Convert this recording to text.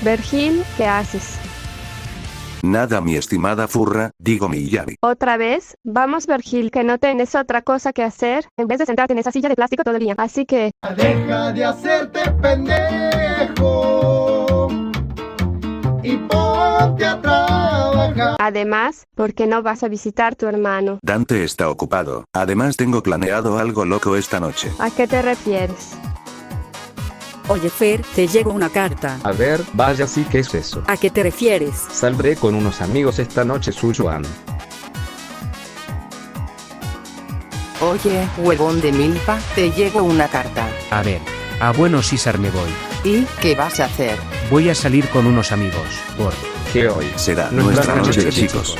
Vergil, ¿qué haces? Nada, mi estimada furra, digo mi llave. ¿Otra vez? Vamos, Vergil, que no tienes otra cosa que hacer en vez de sentarte en esa silla de plástico todo el día. Así que... Deja de hacerte pendejo y ponte a trabajar. Además, ¿por qué no vas a visitar a tu hermano? Dante está ocupado. Además tengo planeado algo loco esta noche. ¿A qué te refieres? Oye Fer, te llegó una carta. A ver, vaya, sí, ¿qué es eso? ¿A qué te refieres? Saldré con unos amigos esta noche, Sujuan. Oye, huevón de milpa, te llegó una carta. A ver, a Buenos César me voy. ¿Y qué vas a hacer? Voy a salir con unos amigos, por... Que hoy Será nuestra noche de chicos.